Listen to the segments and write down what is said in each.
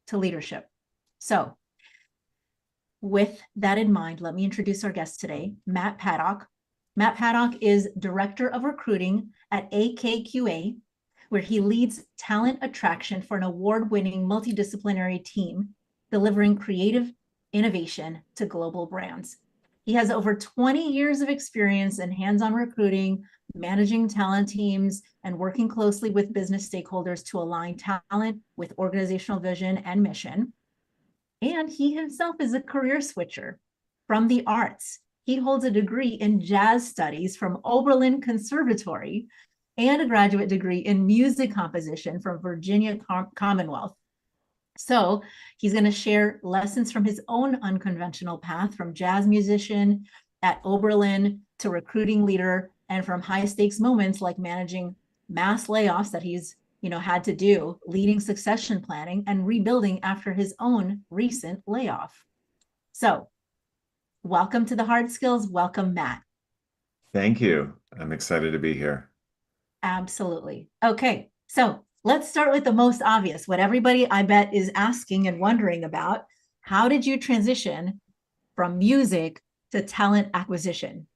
to leadership. So with that in mind, let me introduce our guest today, Matt Paddock. Matt Paddock is Director of Recruiting at AKQA, where he leads talent attraction for an award-winning multidisciplinary team, delivering creative innovation to global brands. He has over 20 years of experience in hands-on recruiting, managing talent teams, and working closely with business stakeholders to align talent with organizational vision and mission. And he himself is a career switcher from the arts. He holds a degree in jazz studies from Oberlin Conservatory and a graduate degree in music composition from Virginia Commonwealth. So he's going to share lessons from his own unconventional path, from jazz musician at Oberlin to recruiting leader, and from high stakes moments like managing mass layoffs that he's had to do, leading succession planning and rebuilding after his own recent layoff. So welcome to the Hard Skills. Welcome, Matt. Thank you. I'm excited to be here. Absolutely. Okay, so let's start with the most obvious, what everybody I bet is asking and wondering about. How did you transition from music to talent acquisition?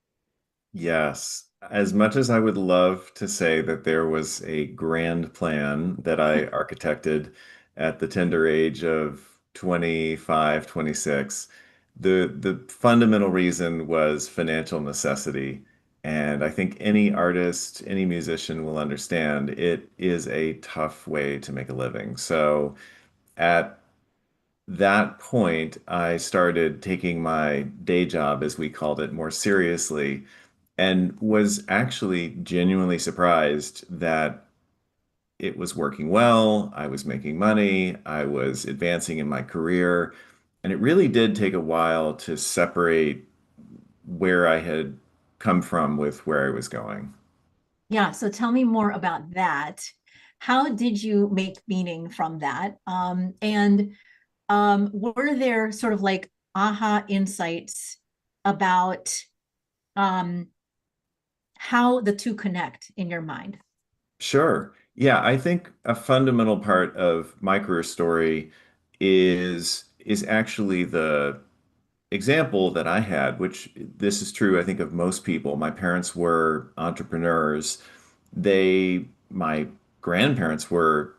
Yes, as much as I would love to say that there was a grand plan that I architected at the tender age of 25, 26, the fundamental reason was financial necessity. And I think any artist, any musician will understand it is a tough way to make a living. So at that point, I started taking my day job, as we called it, more seriously, and was actually genuinely surprised that it was working well. I was making money, I was advancing in my career, and it really did take a while to separate where I had come from with where I was going. Yeah, so tell me more about that. How did you make meaning from that? And were there sort of like aha insights about um, how the two connect in your mind? Sure. Yeah, I think a fundamental part of my career story is actually the example that I had, which this is true, I think, of most people. My parents were entrepreneurs. My grandparents were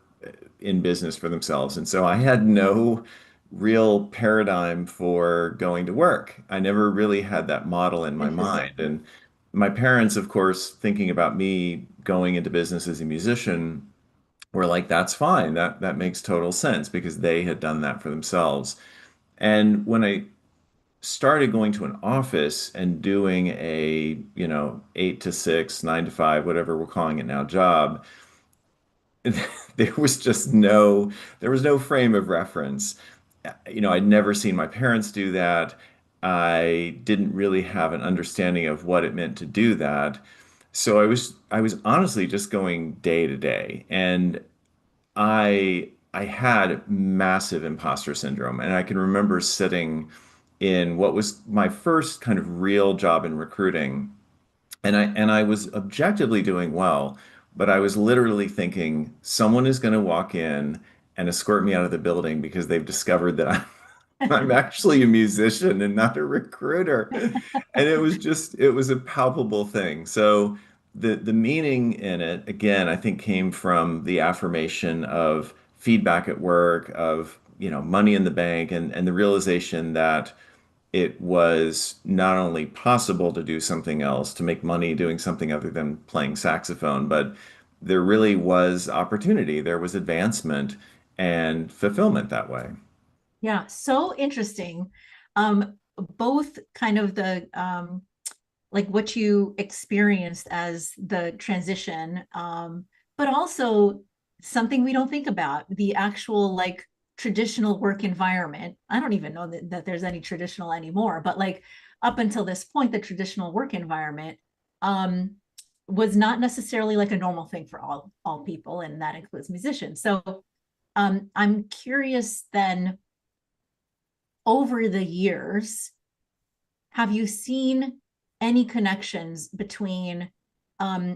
in business for themselves. And so I had no real paradigm for going to work. I never really had that model in my Interesting. mind. And my parents, of course, thinking about me going into business as a musician, were like, that's fine. That makes total sense because they had done that for themselves. And when I started going to an office and doing a, 8 to 6, 9 to 5, whatever we're calling it now, job, there was just there was no frame of reference. I'd never seen my parents do that. I didn't really have an understanding of what it meant to do that. So I was honestly just going day to day. And I had massive imposter syndrome, and I can remember sitting in what was my first kind of real job in recruiting, and I was objectively doing well, but I was literally thinking someone is going to walk in and escort me out of the building because they've discovered that I'm actually a musician and not a recruiter. And it was a palpable thing. So the meaning in it, again, I think came from the affirmation of feedback at work, of, money in the bank, and the realization that it was not only possible to do something else, to make money doing something other than playing saxophone, but there really was opportunity, there was advancement and fulfillment that way. Yeah, so interesting. Both kind of the like what you experienced as the transition, but also something we don't think about, the actual like traditional work environment. I don't even know that there's any traditional anymore, but like up until this point, the traditional work environment um, was not necessarily like a normal thing for all people, and that includes musicians. So I'm curious then, over the years, have you seen any connections between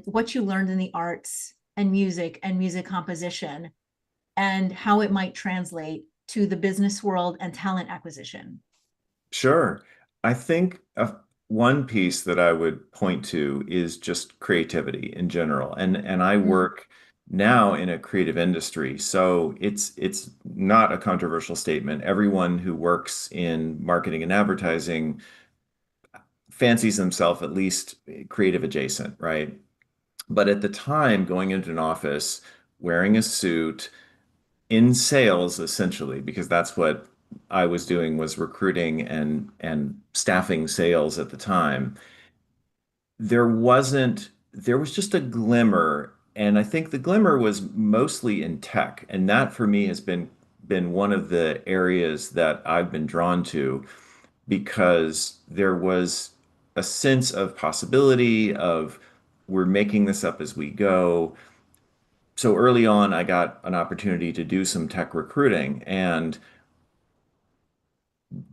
what you learned in the arts and music composition and how it might translate to the business world and talent acquisition? Sure. I think one piece that I would point to is just creativity in general. And I Mm, work now in a creative industry, so it's not a controversial statement. Everyone who works in marketing and advertising fancies themselves at least creative adjacent, right? But at the time, going into an office, wearing a suit, in sales essentially, because that's what I was doing was recruiting and staffing sales at the time. There was just a glimmer, and I think the glimmer was mostly in tech, and that for me has been one of the areas that I've been drawn to because there was a sense of possibility of we're making this up as we go. So early on, I got an opportunity to do some tech recruiting, and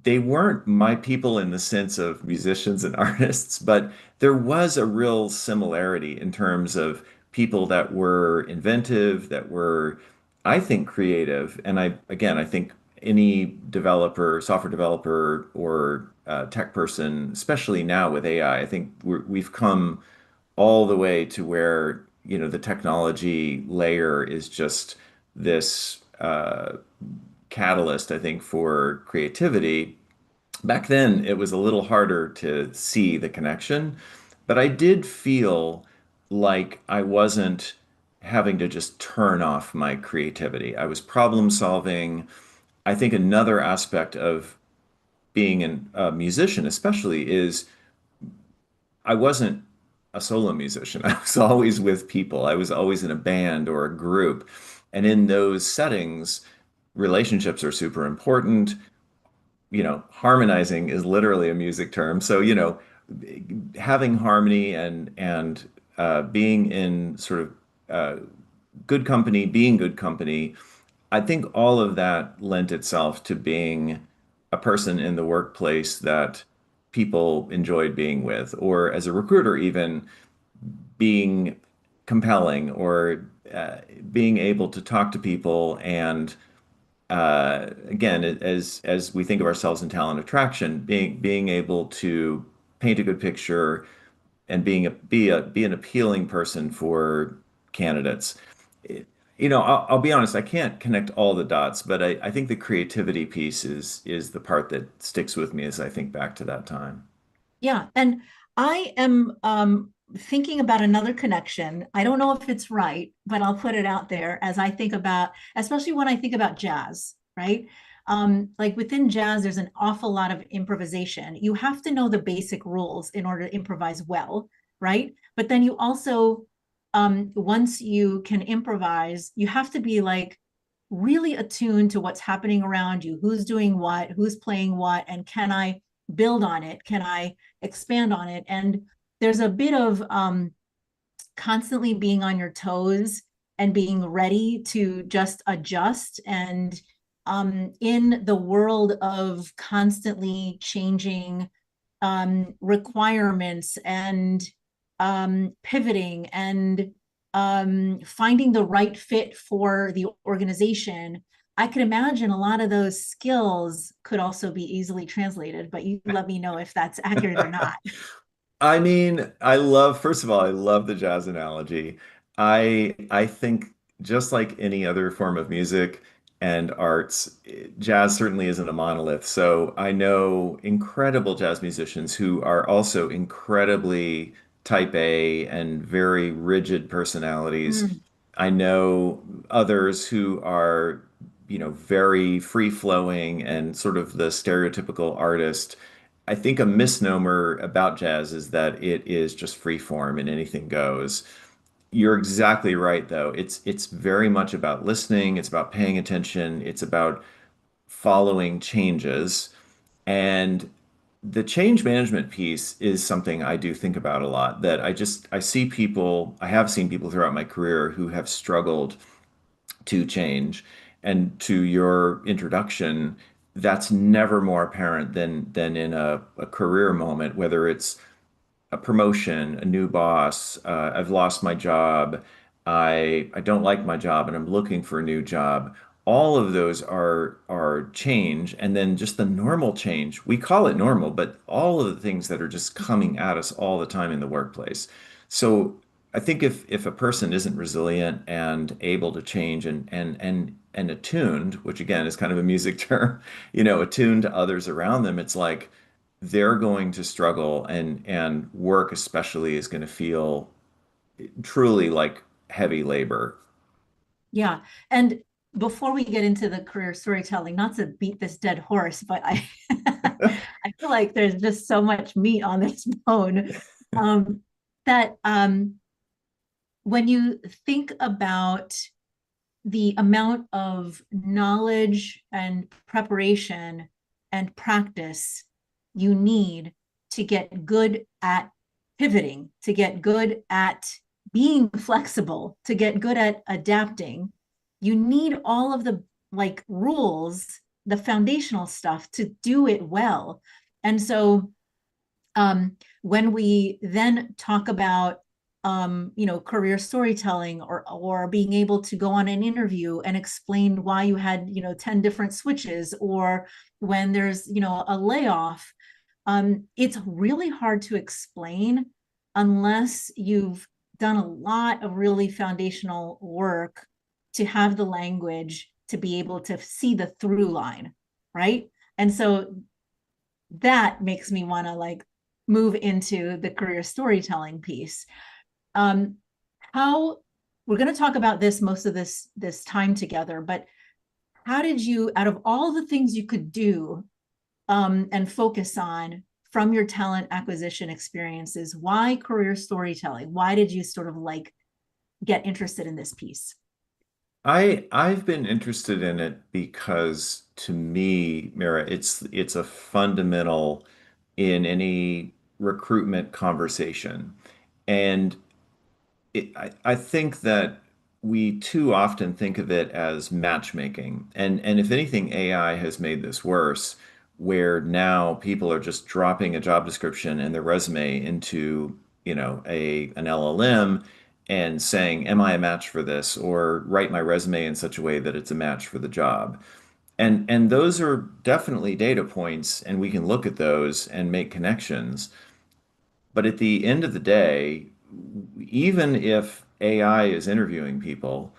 they weren't my people in the sense of musicians and artists, but there was a real similarity in terms of people that were inventive, that were, I think, creative. And I think any developer, software developer, or tech person, especially now with AI, I think we've come all the way to where, the technology layer is just this catalyst, I think, for creativity. Back then, it was a little harder to see the connection, but I did feel like I wasn't having to just turn off my creativity. I was problem solving. I think another aspect of being a musician, especially, is I wasn't a solo musician. I was always with people. I was always in a band or a group. And in those settings, relationships are super important. Harmonizing is literally a music term. So, having harmony and being in sort of uh, good company, being good company, I think all of that lent itself to being a person in the workplace that people enjoyed being with, or as a recruiter, even being compelling or being able to talk to people and again, as we think of ourselves in talent attraction, being able to paint a good picture and be an appealing person for candidates. It- I'll be honest, I can't connect all the dots, but I think the creativity piece is the part that sticks with me as I think back to that time. yeah, and I am thinking about another connection. I don't know if it's right, but I'll put it out there as I think about, especially when I think about jazz, right? Like within jazz, there's an awful lot of improvisation. You have to know the basic rules in order to improvise well, right? But then you also, once you can improvise, you have to be like really attuned to what's happening around you, who's doing what, who's playing what, and can I build on it? Can I expand on it? And there's a bit of constantly being on your toes and being ready to just adjust. And in the world of constantly changing requirements and pivoting and finding the right fit for the organization, I could imagine a lot of those skills could also be easily translated, but you let me know if that's accurate or not. I mean, first of all, I love the jazz analogy. I think just like any other form of music and arts, jazz certainly isn't a monolith. So I know incredible jazz musicians who are also incredibly type A and very rigid personalities. Mm. I know others who are, very free flowing and sort of the stereotypical artist. I think a misnomer about jazz is that it is just free form and anything goes. You're exactly right, though. It's very much about listening, it's about paying attention, it's about following changes. And the change management piece is something I do think about a lot, that I have seen people throughout my career who have struggled to change. And to your introduction, that's never more apparent than in a career moment, whether it's a promotion, a new boss, I've lost my job, I don't like my job and I'm looking for a new job. all of those are change, and then just the normal change. We call it normal, but all of the things that are just coming at us all the time in the workplace. So I think if a person isn't resilient and able to change and attuned, which again is kind of a music term, attuned to others around them, it's like they're going to struggle, and work especially is going to feel truly like heavy labor. Yeah. And before we get into the career storytelling, not to beat this dead horse, but I I feel like there's just so much meat on this bone. Um, that when you think about the amount of knowledge and preparation and practice you need to get good at pivoting, to get good at being flexible, to get good at adapting, you need all of the like rules, the foundational stuff to do it well. And so when we then talk about career storytelling, or being able to go on an interview and explain why you had 10 different switches, or when there's a layoff, it's really hard to explain unless you've done a lot of really foundational work to have the language to be able to see the through line, right? And so that makes me want to like move into the career storytelling piece. um how We're going to talk about this most of this time together, but how did you, out of all the things you could do and focus on from your talent acquisition experiences, why career storytelling? Why did you sort of like get interested in this piece? I've been interested in it because to me, Mira, it's a fundamental in any recruitment conversation. And I think that we too often think of it as matchmaking. And if anything, AI has made this worse, where now people are just dropping a job description and their resume into, an LLM and saying, "Am I a match for this?" or write my resume in such a way that it's a match for the job. And those are definitely data points, and we can look at those and make connections. But at the end of the day, even if AI is interviewing people,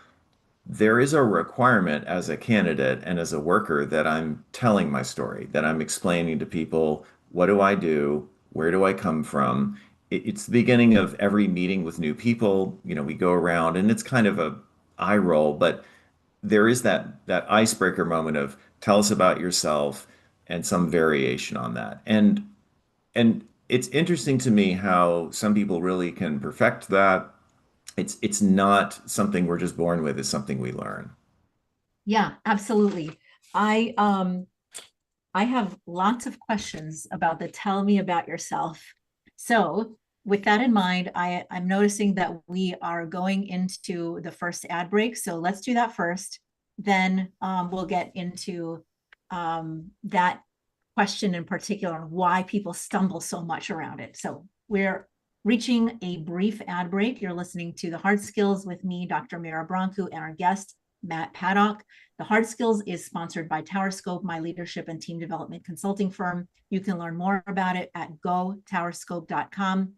there is a requirement as a candidate and as a worker that I'm telling my story, that I'm explaining to people, what do I do? Where do I come from? It's the beginning of every meeting with new people. We go around and it's kind of a eye roll, but there is that icebreaker moment of tell us about yourself and some variation on that. And it's interesting to me how some people really can perfect that. It's not something we're just born with, it's something we learn. Yeah, absolutely. I have lots of questions about the tell me about yourself. So, with that in mind, I'm noticing that we are going into the first ad break. So, let's do that first. Then we'll get into that question in particular, and why people stumble so much around it. So, we're reaching a brief ad break. You're listening to The Hard Skills with me, Dr. Mira Brancu, and our guest, Matt Paddock. The Hard Skills is sponsored by TowerScope, my leadership and team development consulting firm. You can learn more about it at gotowerscope.com.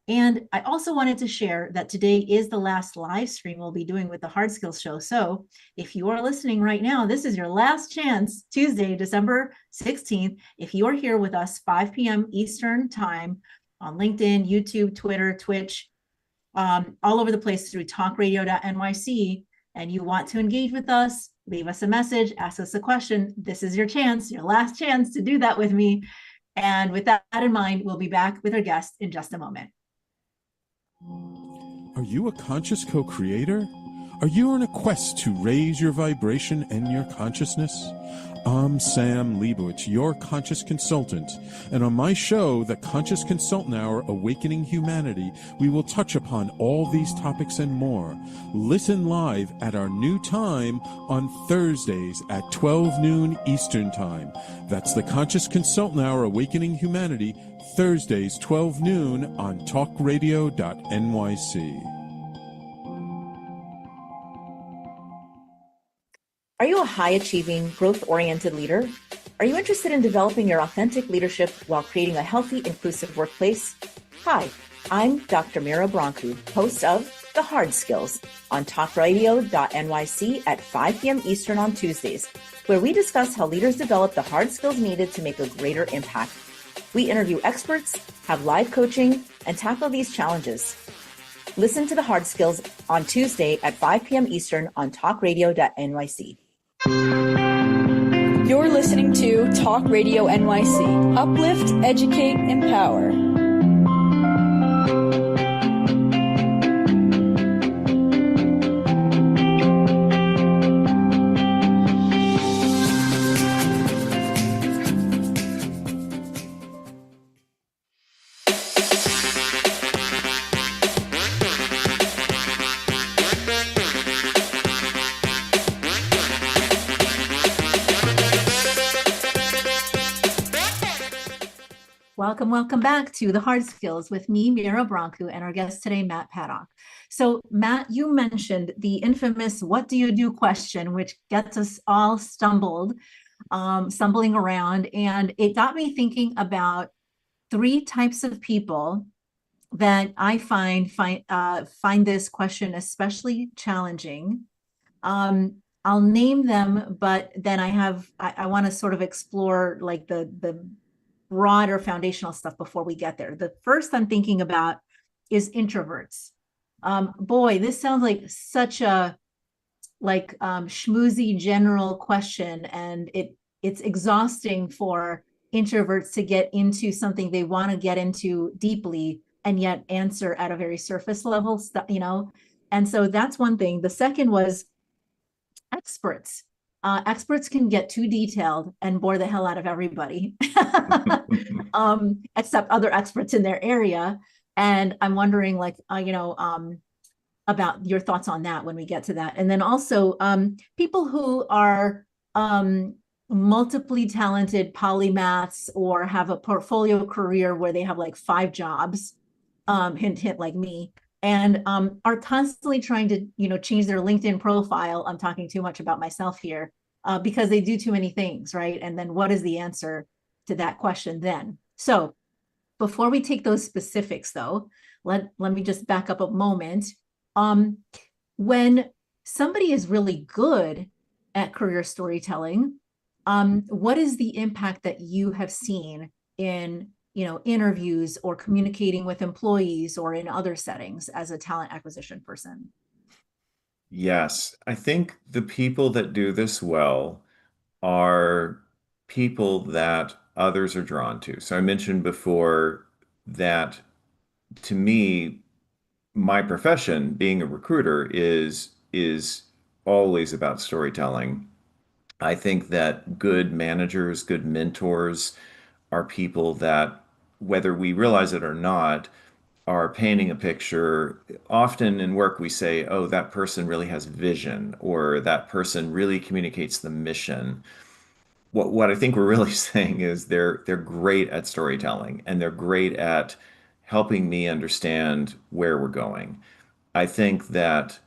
And I also wanted to share that today is the last live stream we'll be doing with the Hard Skills Show. So if you are listening right now, this is your last chance, Tuesday, December 16th. If you are here with us, 5 p.m. Eastern time on LinkedIn, YouTube, Twitter, Twitch, all over the place through talkradio.nyc, and you want to engage with us, leave us a message, ask us a question. This is your chance, your last chance to do that with me. And with that in mind, we'll be back with our guest in just a moment. Are you a conscious co-creator? Are you on a quest to raise your vibration and your consciousness? I'm Sam Leibowitz, your conscious consultant, and on my show, The Conscious Consultant Hour, Awakening Humanity, we will touch upon all these topics and more. Listen live at our new time on Thursdays at 12 noon Eastern Time. That's The Conscious Consultant Hour, Awakening Humanity, Thursdays, 12 noon on talkradio.nyc. Are you a high-achieving, growth-oriented leader? Are you interested in developing your authentic leadership while creating a healthy, inclusive workplace? Hi, I'm Dr. Mira Brancu, host of The Hard Skills on talkradio.nyc at 5 p.m. Eastern on Tuesdays, where we discuss how leaders develop the hard skills needed to make a greater impact. We interview experts, have live coaching, and tackle these challenges. Listen to The Hard Skills on Tuesday at 5 p.m. Eastern on talkradio.nyc. You're listening to Talk Radio NYC. Uplift, educate, empower. Welcome back to The Hard Skills with me, Mira Brancu, and our guest today, Matt Paddock. So, Matt, you mentioned the infamous "what do you do" question, which gets us all stumbling around. And it got me thinking about three types of people that I find this question especially challenging. I'll name them, but then I want to sort of explore like the broader foundational stuff before we get there. The first I'm thinking about is introverts. Boy, this sounds like such a schmoozy general question, and it's exhausting for introverts to get into something they want to get into deeply and yet answer at a very surface level stuff, And so that's one thing. The second was experts. Experts can get too detailed and bore the hell out of everybody, except other experts in their area. And I'm wondering, about your thoughts on that when we get to that. And then also people who are multiply talented polymaths or have a portfolio career where they have like 5 jobs, hint, like me, and are constantly trying to, change their LinkedIn profile. I'm talking too much about myself here because they do too many things, right? And then what is the answer to that question then? So before we take those specifics, though, let me just back up a moment. When somebody is really good at career storytelling, what is the impact that you have seen in interviews or communicating with employees or in other settings as a talent acquisition person? Yes, I think the people that do this well are people that others are drawn to. So I mentioned before that to me, my profession, being a recruiter, is always about storytelling. I think that good managers, good mentors are people that, whether we realize it or not, are painting a picture. Often in work, we say, oh, that person really has vision, or that person really communicates the mission. What I think we're really saying is they're great at storytelling, and they're great at helping me understand where we're going. I think that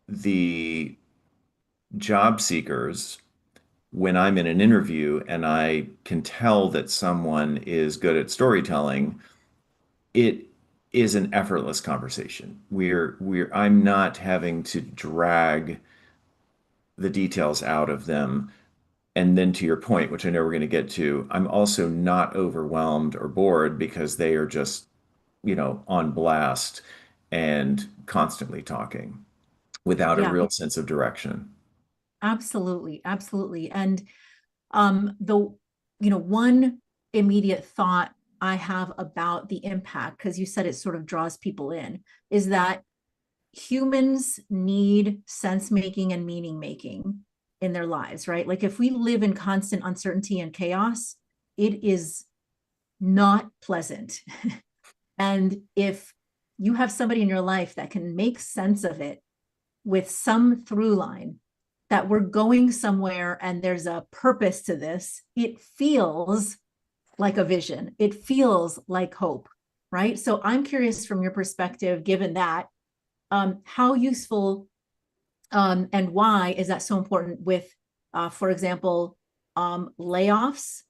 the job seekers, when I'm in an interview and I can tell that someone is good at storytelling, it is an effortless conversation. I'm not having to drag the details out of them. And then to your point, which I know we're going to get to, I'm also not overwhelmed or bored because they are just, on blast and constantly talking without a Yeah, real sense of direction. absolutely. And one immediate thought I have about the impact, because you said it sort of draws people in, is that humans need sense making and meaning making in their lives, right? Like if we live in constant uncertainty and chaos, it is not pleasant. And if you have somebody in your life that can make sense of it with some through line, that we're going somewhere and there's a purpose to this, it feels like a vision. It feels like hope, right? So I'm curious from your perspective, given that, how useful And why is that so important with, for example, layoffs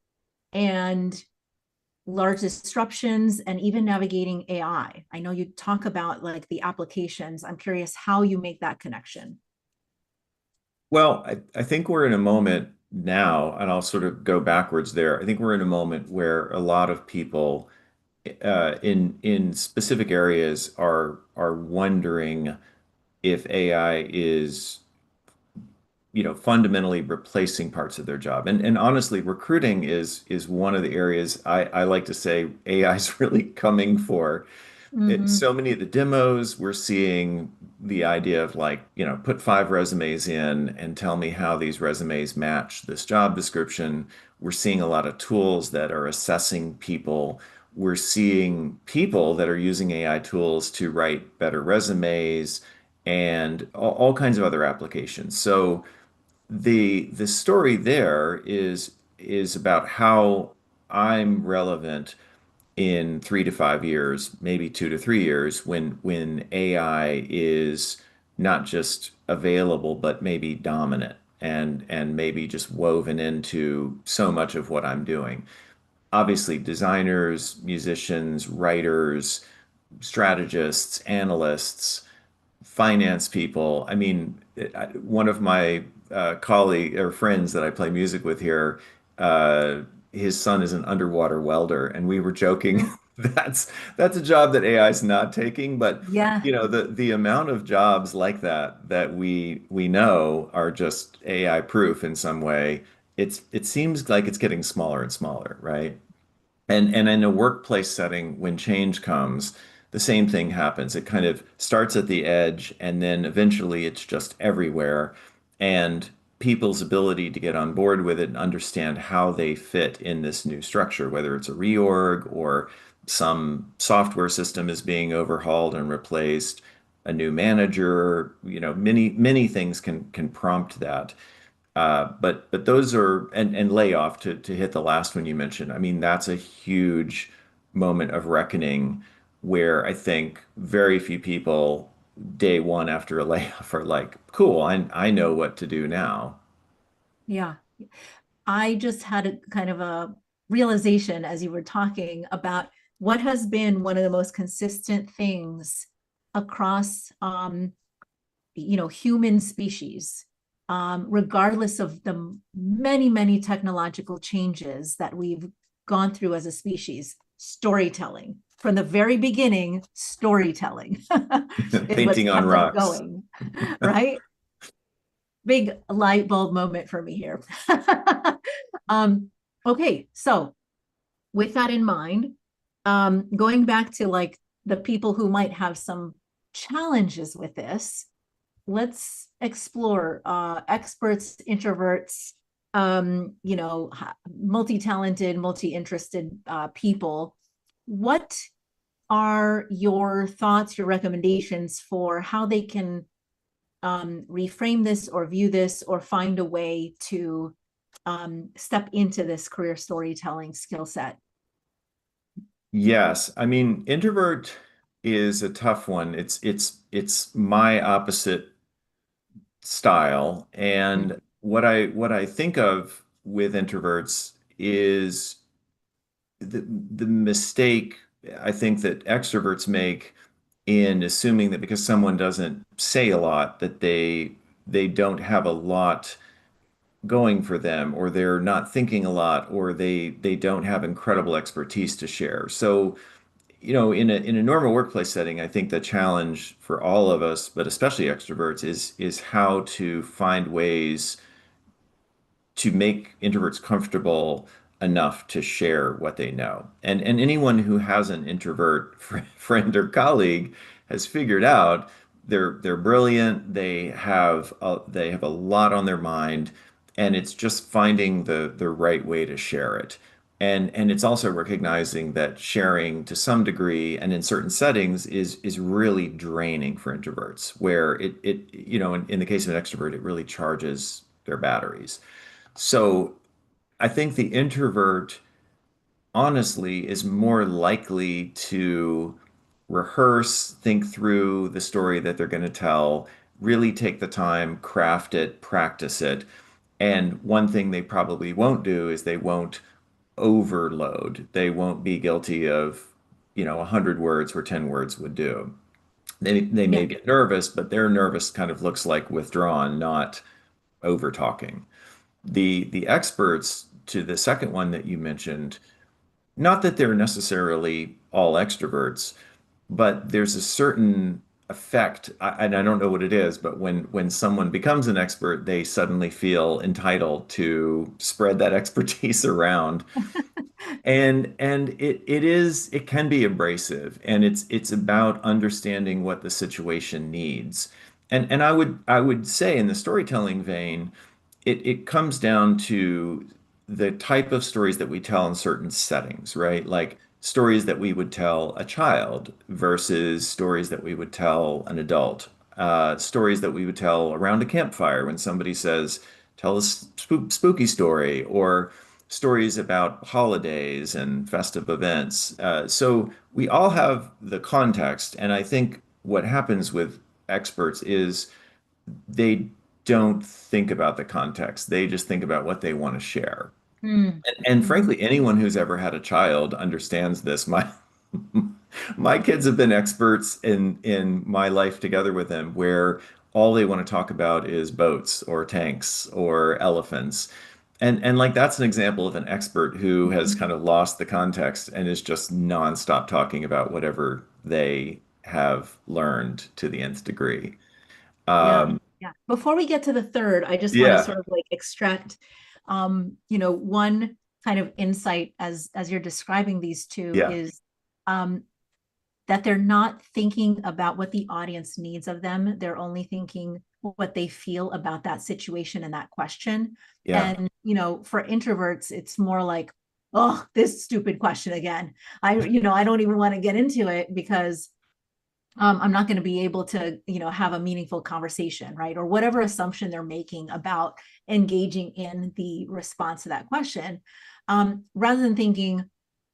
and large disruptions and even navigating AI? I know you talk about like the applications. I'm curious how you make that connection. Well, I think we're in a moment now, and I'll sort of go backwards there. I think we're in a moment where a lot of people in specific areas are wondering if AI is, fundamentally replacing parts of their job. And honestly, recruiting is one of the areas I like to say AI is really coming for. Mm-hmm. So many of the demos, we're seeing the idea of like, put 5 resumes in and tell me how these resumes match this job description. We're seeing a lot of tools that are assessing people. We're seeing people that are using AI tools to write better resumes and all kinds of other applications. So the story there is about how I'm relevant in 3 to 5 years, maybe 2 to 3 years, when AI is not just available, but maybe dominant and maybe just woven into so much of what I'm doing. Obviously, designers, musicians, writers, strategists, analysts, finance people. I mean, one of my colleague or friends that I play music with here, his son is an underwater welder, and we were joking that's a job that AI is not taking, but Yeah. the amount of jobs like that we know are just AI proof in some way. It seems like it's getting smaller and smaller, right? And in a workplace setting, when change comes, the same thing happens. It kind of starts at the edge, and then eventually it's just everywhere. And people's ability to get on board with it and understand how they fit in this new structure, whether it's a reorg or some software system is being overhauled and replaced, a new manager, many things can prompt that. But those are and layoff to hit the last one you mentioned. I mean, that's a huge moment of reckoning where I think very few people day one after a layoff are like, cool, I know what to do now. Yeah. I just had a kind of a realization as you were talking about what has been one of the most consistent things across human species, regardless of the many technological changes that we've gone through as a species. Storytelling. From the very beginning, storytelling is what's Painting on kept us rocks. going, right? Big light bulb moment for me here. Okay, so with that in mind, going back to like the people who might have some challenges with this, let's explore experts, introverts, multi-talented, multi-interested people. What are your thoughts, your recommendations for how they can reframe this or view this or find a way to step into this career storytelling skill set? Yes, I mean, introvert is a tough one. It's my opposite style. And what I think of with introverts is the mistake I think that extroverts make in assuming that because someone doesn't say a lot, that they don't have a lot going for them, or they're not thinking a lot, or they don't have incredible expertise to share. So, in a normal workplace setting, I think the challenge for all of us, but especially extroverts, is how to find ways to make introverts comfortable enough to share what they know. And anyone who has an introvert friend or colleague has figured out they're brilliant. They have a lot on their mind, and it's just finding the right way to share it. And it's also recognizing that sharing to some degree and in certain settings is really draining for introverts, where in the case of an extrovert, it really charges their batteries. So I think the introvert, honestly, is more likely to rehearse, think through the story that they're going to tell. really take the time, craft it, practice it. And one thing they probably won't do is they won't overload. They won't be guilty of, 100 words where 10 words would do. They Yeah. may get nervous, but their nervous kind of looks like withdrawn, not over talking. The experts, to the second one that you mentioned, not that they're necessarily all extroverts, but there's a certain effect, and I don't know what it is, but when someone becomes an expert, they suddenly feel entitled to spread that expertise around. And it can be abrasive, and it's about understanding what the situation needs. And I would say, in the storytelling vein, it comes down to the type of stories that we tell in certain settings, right? Like stories that we would tell a child versus stories that we would tell an adult. Stories that we would tell around a campfire when somebody says, tell a spooky story, or stories about holidays and festive events. So we all have the context, and I think what happens with experts is they don't think about the context. They just think about what they want to share. Mm. And frankly, anyone who's ever had a child understands this. My kids have been experts in my life together with them, where all they want to talk about is boats or tanks or elephants. And like that's an example of an expert who has kind of lost the context and is just nonstop talking about whatever they have learned to the nth degree. Yeah. Um, Yeah. Before we get to the third, I just want to yeah, sort of like extract, one kind of insight as you're describing these two yeah, is um, that they're not thinking about what the audience needs of them. They're only thinking what they feel about that situation and that question. yeah, And, for introverts, it's more like, oh, this stupid question again. I don't even want to get into it because I'm not going to be able to, have a meaningful conversation, right? Or whatever assumption they're making about engaging in the response to that question, rather than thinking,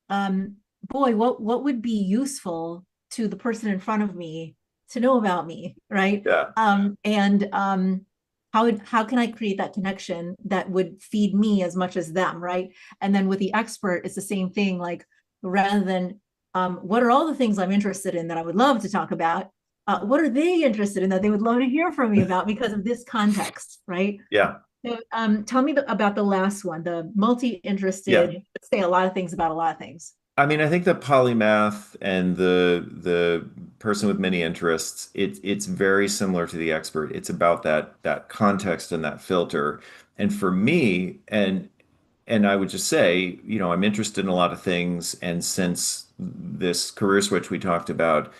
boy, what would be useful to the person in front of me to know about me, right? yeah, And how can I create that connection that would feed me as much as them, right? And then with the expert, it's the same thing. Like rather than what are all the things I'm interested in that I would love to talk about? What are they interested in that they would love to hear from me about because of this context, right? yeah, So, tell me about the last one, the yeah. multi-interested, say a lot of things about a lot of things. I mean, I think the polymath and the person with many interests, it's very similar to the expert. It's about that context and that filter. And for me, and I would just say, I'm interested in a lot of things. And since this career switch we talked about,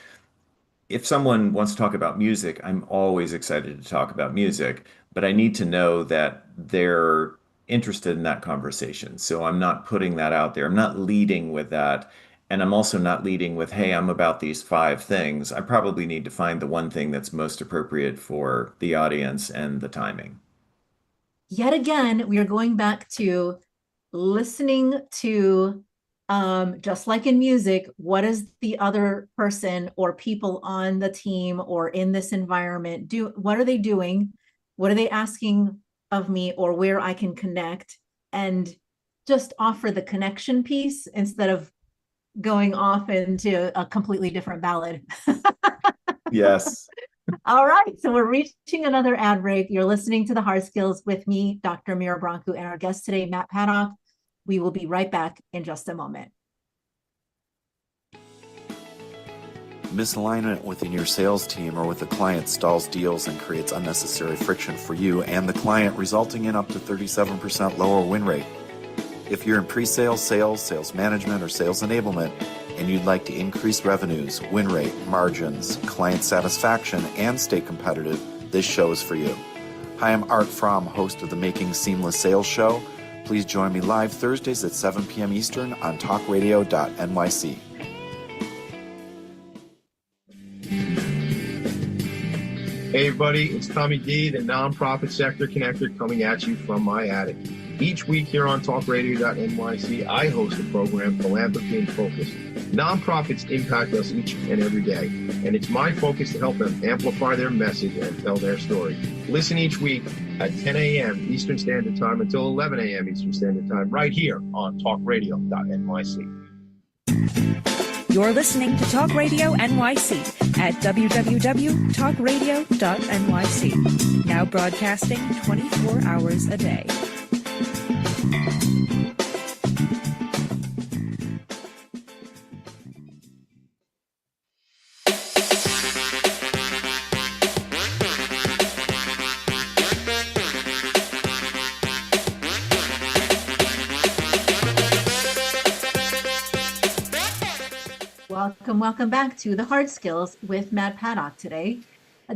if someone wants to talk about music, I'm always excited to talk about music, but I need to know that they're interested in that conversation. So I'm not putting that out there. I'm not leading with that. And I'm also not leading with, hey, I'm about these five things. I probably need to find the one thing that's most appropriate for the audience and the timing. Yet again, we are going back to listening to, just like in music, what is the other person or people on the team or in this environment do? What are they doing? What are they asking of me, or where I can connect, and just offer the connection piece instead of going off into a completely different ballad. Yes. All right, so we're reaching another ad break. You're listening to The Hard Skills with me, Dr. Mira Brancu, and our guest today, Matt Paddock. We will be right back in just a moment. Misalignment within your sales team or with a client stalls deals and creates unnecessary friction for you and the client, resulting in up to 37% lower win rate. If you're in pre-sales, sales, sales management, or sales enablement, and you'd like to increase revenues, win rate, margins, client satisfaction, and stay competitive, this show is for you. Hi, I'm Art Fromm, host of the Making Seamless Sales Show. Please join me live Thursdays at 7 p.m. Eastern on talkradio.nyc. Hey everybody, it's Tommy D, the nonprofit sector connector, coming at you from my attic. Each week here on talkradio.nyc, I host the program Philanthropy in Focus. Nonprofits impact us each and every day, and it's my focus to help them amplify their message and tell their story. Listen each week at 10 a.m. Eastern Standard Time until 11 a.m. Eastern Standard Time, right here on talkradio.nyc. You're listening to Talk Radio NYC at www.talkradio.nyc. Now broadcasting 24 hours a day. Welcome back to The Hard Skills with Matt Paddock today,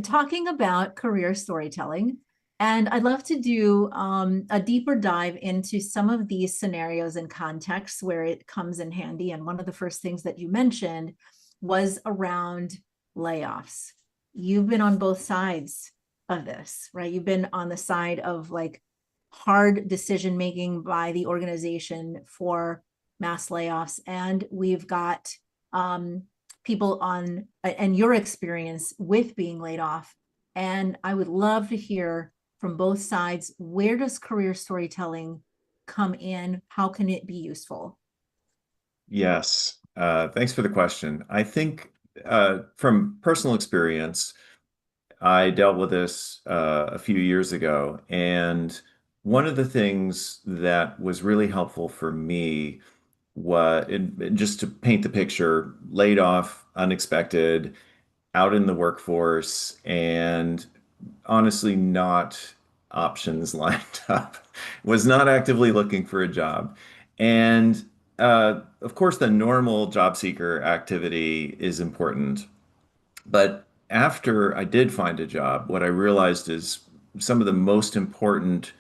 talking about career storytelling. And I'd love to do a deeper dive into some of these scenarios and contexts where it comes in handy. And one of the first things that you mentioned was around layoffs. You've been on both sides of this, right? You've been on the side of like hard decision making by the organization for mass layoffs, and we've got people on and your experience with being laid off. And I would love to hear from both sides, where does career storytelling come in? How can it be useful? Yes, thanks for the question. I think from personal experience, I dealt with this a few years ago, and one of the things that was really helpful for me just to paint the picture, laid off, unexpected, out in the workforce, and honestly not options lined up, was not actively looking for a job. And of course, the normal job seeker activity is important. But after I did find a job, what I realized is some of the most important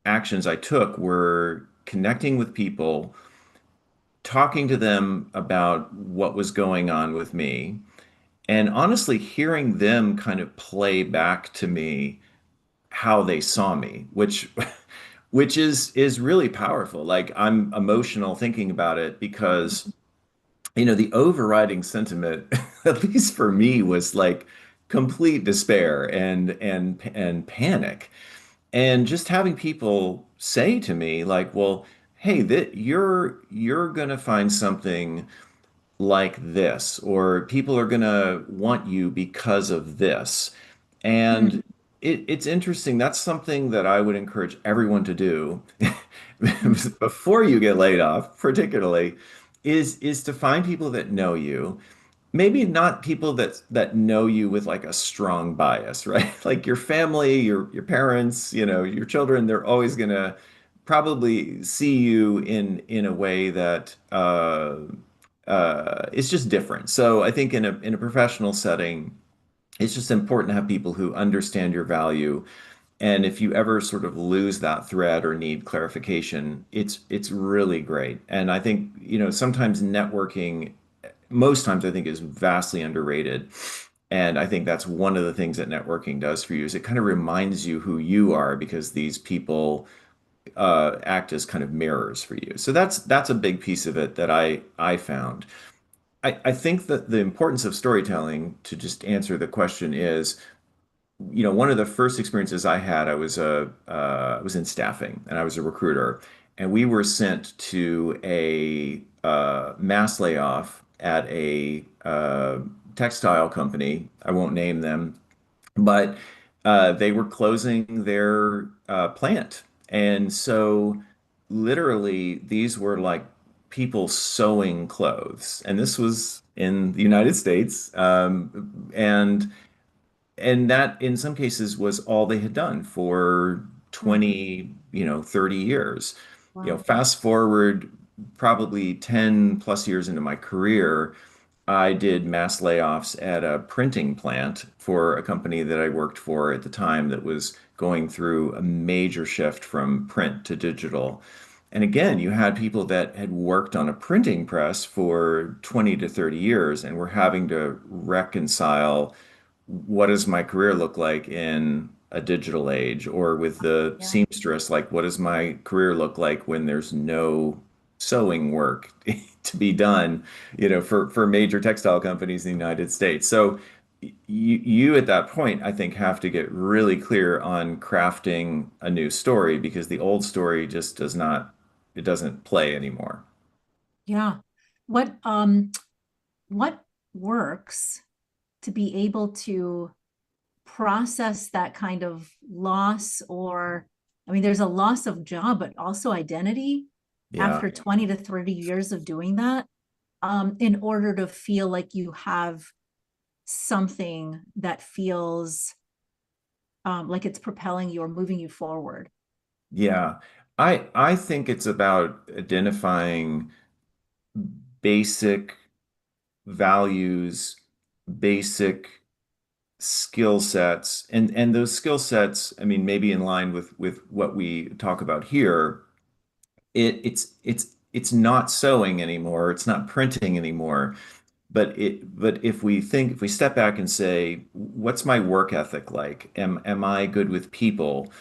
actions I took were connecting with people, talking to them about what was going on with me, and honestly hearing them kind of play back to me how they saw me, which is really powerful. Like, I'm emotional thinking about it because the overriding sentiment, at least for me, was like complete despair and panic. And just having people say to me like, well, hey, that you're gonna find something like this, or people are gonna want you because of this. And it's interesting. That's something that I would encourage everyone to do before you get laid off, particularly, is to find people that know you. Maybe not people that know you with like a strong bias, right? Like your family, your parents, your children, they're always gonna probably see you in a way that it's just different. So I think in a professional setting, it's just important to have people who understand your value. And if you ever sort of lose that thread or need clarification, it's really great. And I think, sometimes networking, most times I think is vastly underrated. And I think that's one of the things that networking does for you is it kind of reminds you who you are because these people act as kind of mirrors for you. So that's a big piece of it that I found. I think that the importance of storytelling, to just answer the question, is, one of the first experiences I had, I was in staffing and I was a recruiter, and we were sent to a mass layoff at a textile company. I won't name them, but they were closing their plant. And so literally these were like people sewing clothes. And this was in the United States. And that in some cases was all they had done for 20, 30 years. Wow. Fast forward probably 10 plus years into my career, I did mass layoffs at a printing plant for a company that I worked for at the time that was going through a major shift from print to digital. And again, you had people that had worked on a printing press for 20 to 30 years and were having to reconcile, what does my career look like in a digital age, or with the Yeah. seamstress, like what does my career look like when there's no sewing work to be done, for major textile companies in the United States. So you at that point, I think, have to get really clear on crafting a new story because the old story just it doesn't play anymore. Yeah. What what works to be able to process that kind of loss, or I mean, there's a loss of job, but also identity Yeah. after 20 to 30 years of doing that, in order to feel like you have something that feels like it's propelling you or moving you forward. Yeah. I think it's about identifying basic values, basic skill sets, and those skill sets, I mean, maybe in line with what we talk about here. It's not sewing anymore, it's not printing anymore, but if we step back and say, what's my work ethic like? Am I good with people?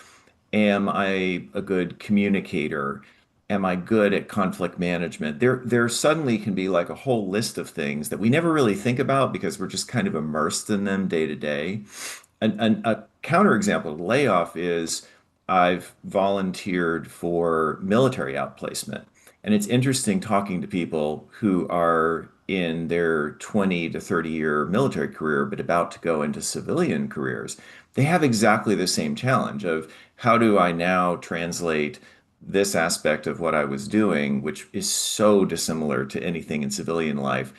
Am I a good communicator? Am I good at conflict management? There suddenly can be like a whole list of things that we never really think about because we're just kind of immersed in them day to day. A counterexample to layoff is I've volunteered for military outplacement. And it's interesting talking to people who are in their 20 to 30-year military career, but about to go into civilian careers. They have exactly the same challenge of how do I now translate this aspect of what I was doing, which is so dissimilar to anything in civilian life.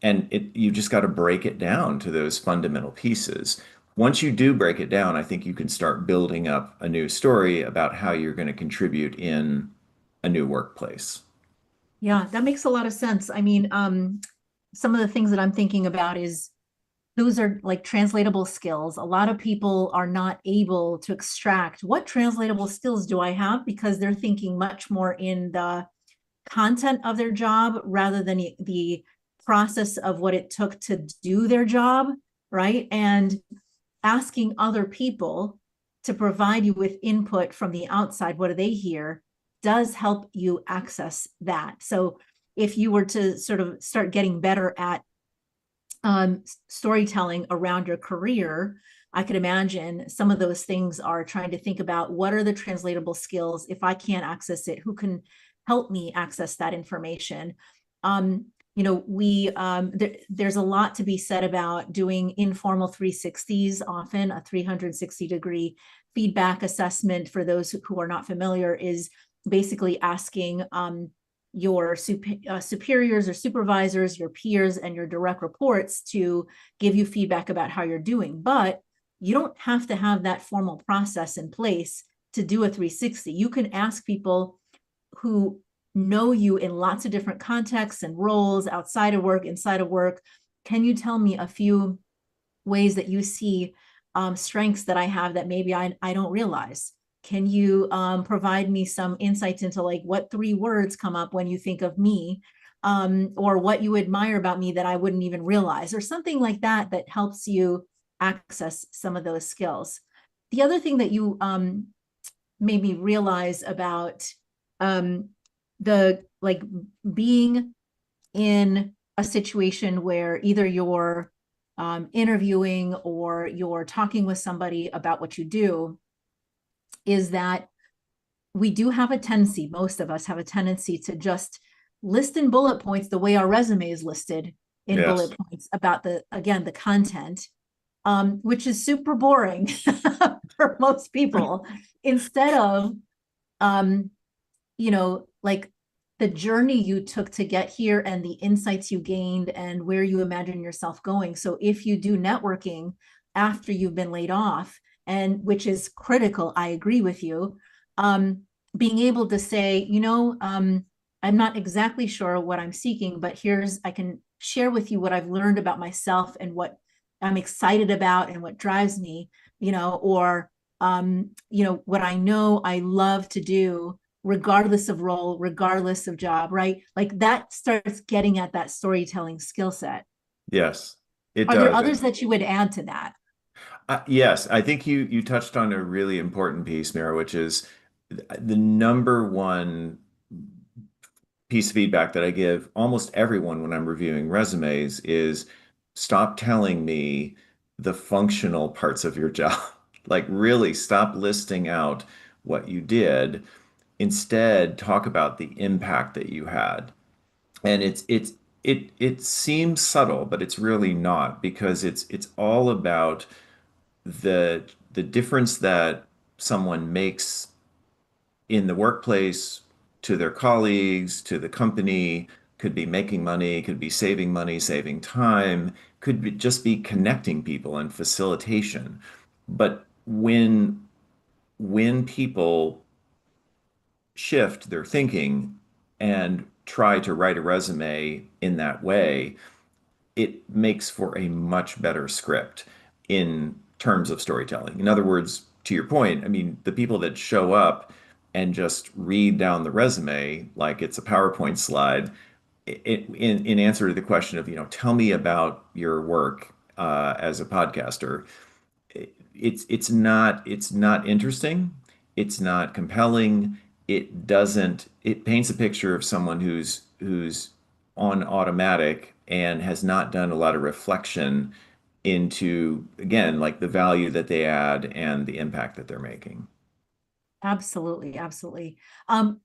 And you just got to break it down to those fundamental pieces. Once you do break it down, I think you can start building up a new story about how you're going to contribute in a new workplace. Yeah, that makes a lot of sense. I mean, some of the things that I'm thinking about is those are like translatable skills. A lot of people are not able to extract what translatable skills do I have because they're thinking much more in the content of their job rather than the process of what it took to do their job, right? And asking other people to provide you with input from the outside, what do they hear, does help you access that. So if you were to sort of start getting better at storytelling around your career, I could imagine some of those things are trying to think about what are the translatable skills. If I can't access it, who can help me access that information? There's a lot to be said about doing informal 360s, often a 360-degree feedback assessment. For those who are not familiar, is basically asking your superiors or supervisors, your peers, and your direct reports to give you feedback about how you're doing. But you don't have to have that formal process in place to do a 360. You can ask people who know you in lots of different contexts and roles outside of work, inside of work. Can you tell me a few ways that you see strengths that I have that maybe I don't realize? Can you provide me some insights into like what 3 words come up when you think of me, or what you admire about me that I wouldn't even realize, or something like that that helps you access some of those skills. The other thing that you made me realize about the like being in a situation where either you're interviewing or you're talking with somebody about what you do, is that we do have a tendency, most of us have a tendency to just list in bullet points the way our resume is listed in Yes. bullet points about the content, which is super boring for most people, instead of, like the journey you took to get here and the insights you gained and where you imagine yourself going. So if you do networking after you've been laid off, and which is critical, I agree with you, being able to say, I'm not exactly sure what I'm seeking, but I can share with you what I've learned about myself and what I'm excited about and what drives me, or, what I know I love to do, regardless of role, regardless of job, right? Like that starts getting at that storytelling skill set. Yes, it Are there does. others that you would add to that? Yes, I think you touched on a really important piece, Mira, which is the number one piece of feedback that I give almost everyone when I'm reviewing resumes is stop telling me the functional parts of your job. Like, really stop listing out what you did. Instead, talk about the impact that you had. And it seems subtle, but it's really not, because it's all about the the difference that someone makes in the workplace to their colleagues, to the company. Could be making money, saving time, could be just be connecting people and facilitation. But when people shift their thinking and try to write a resume in that way, it makes for a much better script in terms of storytelling. In other words, to your point, I mean, the people that show up and just read down the resume like it's a PowerPoint slide, in answer to the question of, tell me about your work as a podcaster, it's not interesting, it's not compelling. It paints a picture of someone who's on automatic and has not done a lot of reflection into, again, like the value that they add and the impact that they're making. Absolutely, absolutely.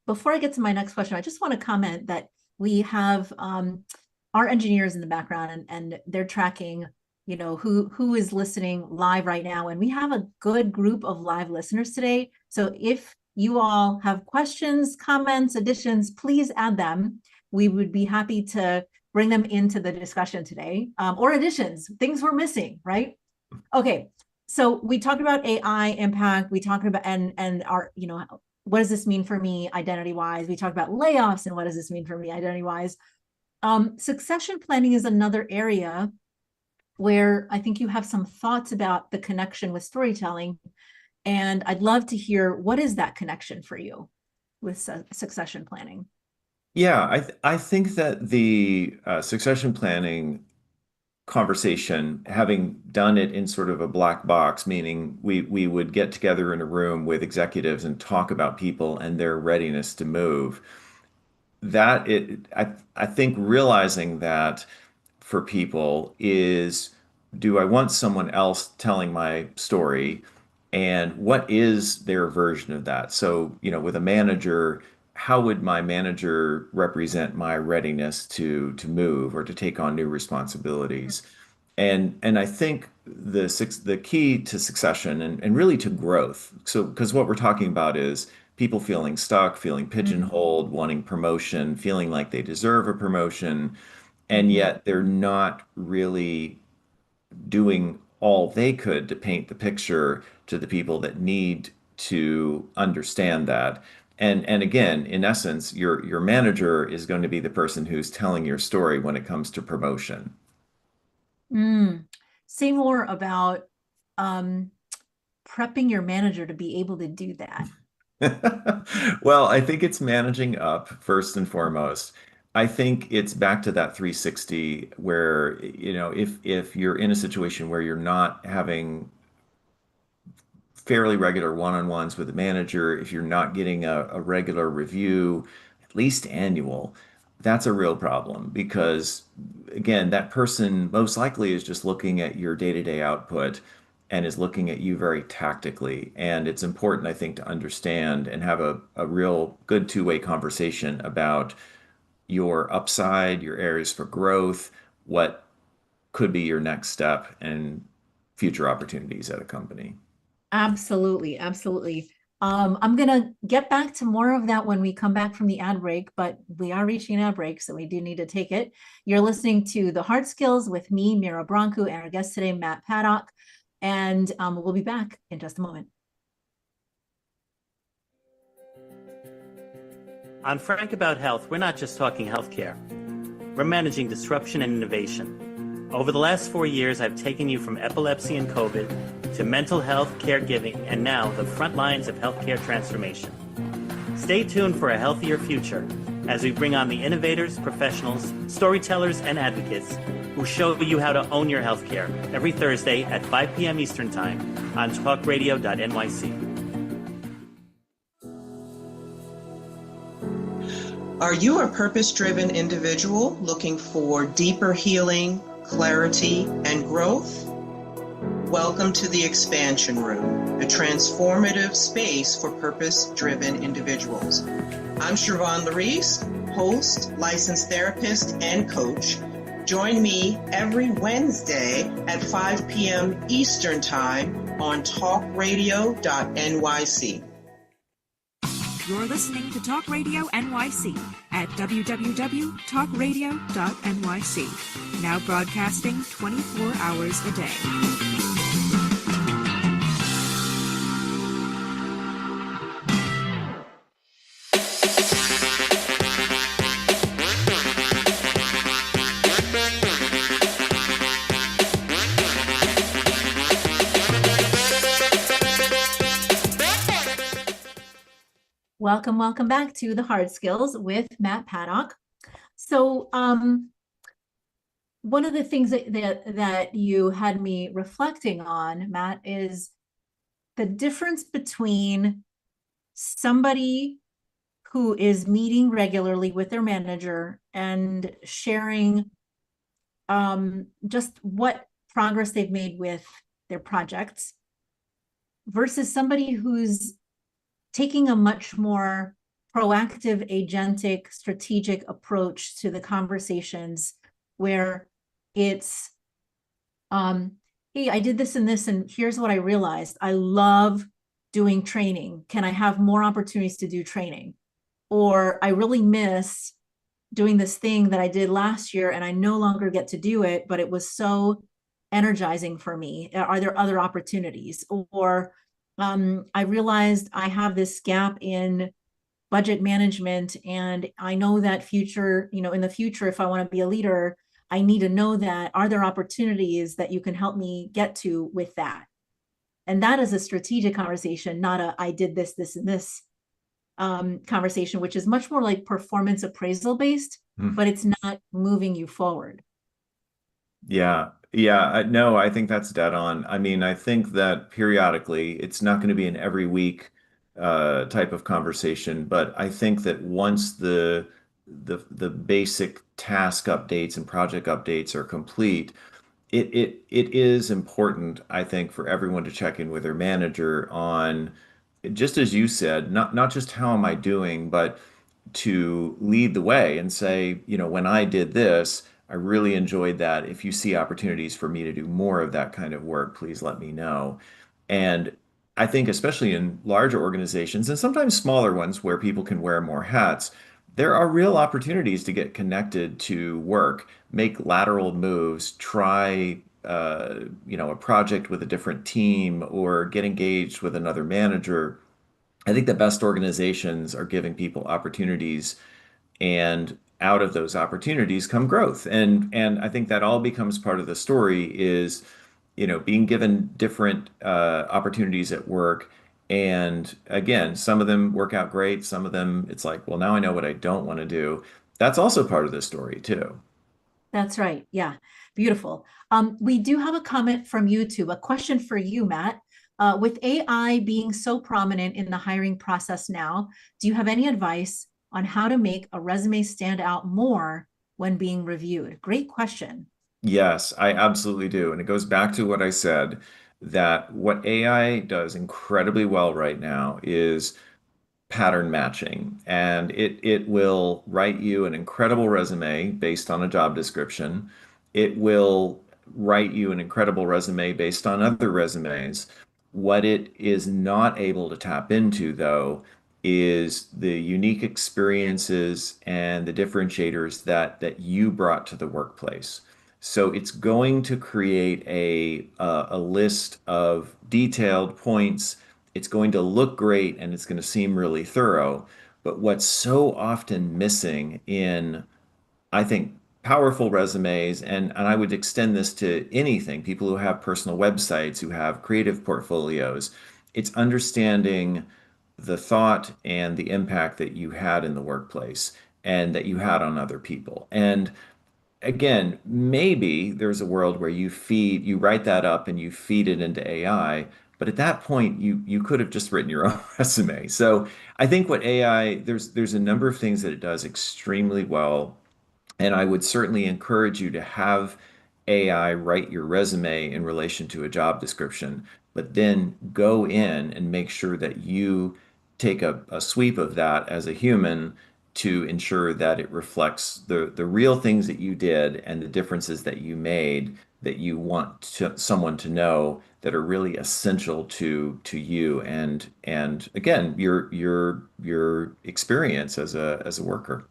Before I get to my next question, I just want to comment that we have our engineers in the background, and they're tracking, who is listening live right now. And we have a good group of live listeners today. So if you all have questions, comments, additions, please add them. We would be happy to bring them into the discussion today, or additions, things we're missing, right? Okay. So we talked about AI impact. We talked about, and our, what does this mean for me identity wise? We talked about layoffs and what does this mean for me identity wise? Succession planning is another area where I think you have some thoughts about the connection with storytelling. And I'd love to hear, what is that connection for you with succession planning? Yeah, I think that the succession planning conversation, having done it in sort of a black box, meaning we would get together in a room with executives and talk about people and their readiness to move. I think realizing that for people is, do I want someone else telling my story, and what is their version of that? So, with a manager, how would my manager represent my readiness to move or to take on new responsibilities? And I think the key to succession and really to growth. So, because what we're talking about is people feeling stuck, feeling pigeonholed, wanting promotion, feeling like they deserve a promotion, and yet they're not really doing all they could to paint the picture to the people that need to understand that. And again, in essence, your manager is going to be the person who's telling your story when it comes to promotion. Say more about prepping your manager to be able to do that. Well, I think it's managing up first and foremost. I think it's back to that 360 where, if you're in a situation where you're not having fairly regular one-on-ones with the manager, if you're not getting a regular review, at least annual, that's a real problem, because again, that person most likely is just looking at your day-to-day output and is looking at you very tactically. And it's important, I think, to understand and have a real good two-way conversation about your upside, your areas for growth, what could be your next step, and future opportunities at a company. Absolutely, absolutely. I'm gonna get back to more of that when we come back from the ad break, but we are reaching an ad break, so we do need to take it. You're listening to The Hard Skills with me, Mira Brancu, and our guest today, Matt Paddock. And we'll be back in just a moment. On Frank About Health, we're not just talking healthcare. We're managing disruption and innovation. Over the last 4 years, I've taken you from epilepsy and COVID to mental health, caregiving, and now the front lines of healthcare transformation. Stay tuned for a healthier future as we bring on the innovators, professionals, storytellers, and advocates who show you how to own your healthcare every Thursday at 5 p.m. Eastern Time on talkradio.nyc. Are you a purpose-driven individual looking for deeper healing, clarity, and growth? Welcome to the Expansion Room, a transformative space for purpose-driven individuals. I'm Siobhan Larice, host, licensed therapist, and coach. Join me every Wednesday at 5 p.m. Eastern Time on talkradio.nyc. You're listening to Talk Radio NYC at www.talkradio.nyc. Now broadcasting 24 hours a day. Welcome back to The Hard Skills with Matt Paddock. So one of the things that you had me reflecting on, Matt, is the difference between somebody who is meeting regularly with their manager and sharing just what progress they've made with their projects versus somebody who's taking a much more proactive, agentic, strategic approach to the conversations where it's, hey, I did this and this, and here's what I realized. I love doing training. Can I have more opportunities to do training? Or I really miss doing this thing that I did last year and I no longer get to do it, but it was so energizing for me. Are there other opportunities? Or I realized I have this gap in budget management, and I know that in the future, if I want to be a leader, I need to know that. Are there opportunities that you can help me get to with that? And that is a strategic conversation, not a I did this, this, and this conversation, which is much more like performance appraisal based, but it's not moving you forward. Yeah. No, I think that's dead on. I mean, I think that periodically, it's not going to be an every week type of conversation, but I think that once the basic task updates and project updates are complete, it is important, I think, for everyone to check in with their manager on, just as you said, not just how am I doing, but to lead the way and say, when I did this, I really enjoyed that. If you see opportunities for me to do more of that kind of work, please let me know. And I think, especially in larger organizations and sometimes smaller ones where people can wear more hats, there are real opportunities to get connected to work, make lateral moves, try a project with a different team, or get engaged with another manager. I think the best organizations are giving people opportunities, and out of those opportunities come growth. And I think that all becomes part of the story is, being given different opportunities at work. And again, some of them work out great. Some of them, it's like, well, now I know what I don't want to do. That's also part of the story too. That's right. Yeah. Beautiful. We do have a comment from YouTube, a question for you, Matt. With AI being so prominent in the hiring process now, do you have any advice on how to make a resume stand out more when being reviewed? Great question. Yes, I absolutely do. And it goes back to what I said, that what AI does incredibly well right now is pattern matching. And it will write you an incredible resume based on a job description. It will write you an incredible resume based on other resumes. What it is not able to tap into, though, is the unique experiences and the differentiators that you brought to the workplace. So it's going to create a list of detailed points. It's going to look great and it's going to seem really thorough. But what's so often missing in, I think, powerful resumes, and I would extend this to anything, people who have personal websites, who have creative portfolios, it's understanding the thought and the impact that you had in the workplace. and that you had on other people. And again, maybe there's a world where you write that up and you feed it into AI, but at that point you could have just written your own resume. So I think what AI, there's a number of things that it does extremely well, and I would certainly encourage you to have AI write your resume in relation to a job description, but then go in and make sure that you take a sweep of that as a human to ensure that it reflects the real things that you did and the differences that you made that you want someone to know that are really essential to you and again your experience as a worker.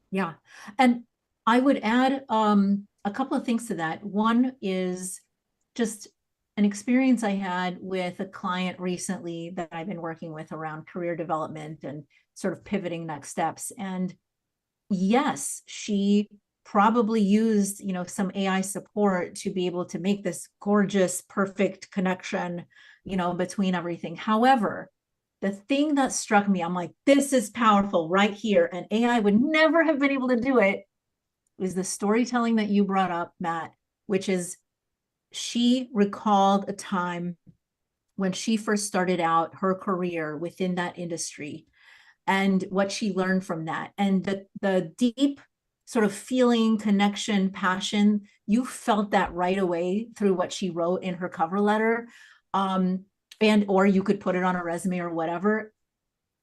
Yeah. And I would add a couple of things to that. One is just an experience I had with a client recently that I've been working with around career development and sort of pivoting next steps. And yes, she probably used, some AI support to be able to make this gorgeous, perfect connection, between everything. However, the thing that struck me, I'm like, this is powerful right here. And AI would never have been able to do it, was the storytelling that you brought up, Matt, which is she recalled a time when she first started out her career within that industry and what she learned from that. And the deep sort of feeling, connection, passion, you felt that right away through what she wrote in her cover letter. And or you could put it on a resume or whatever.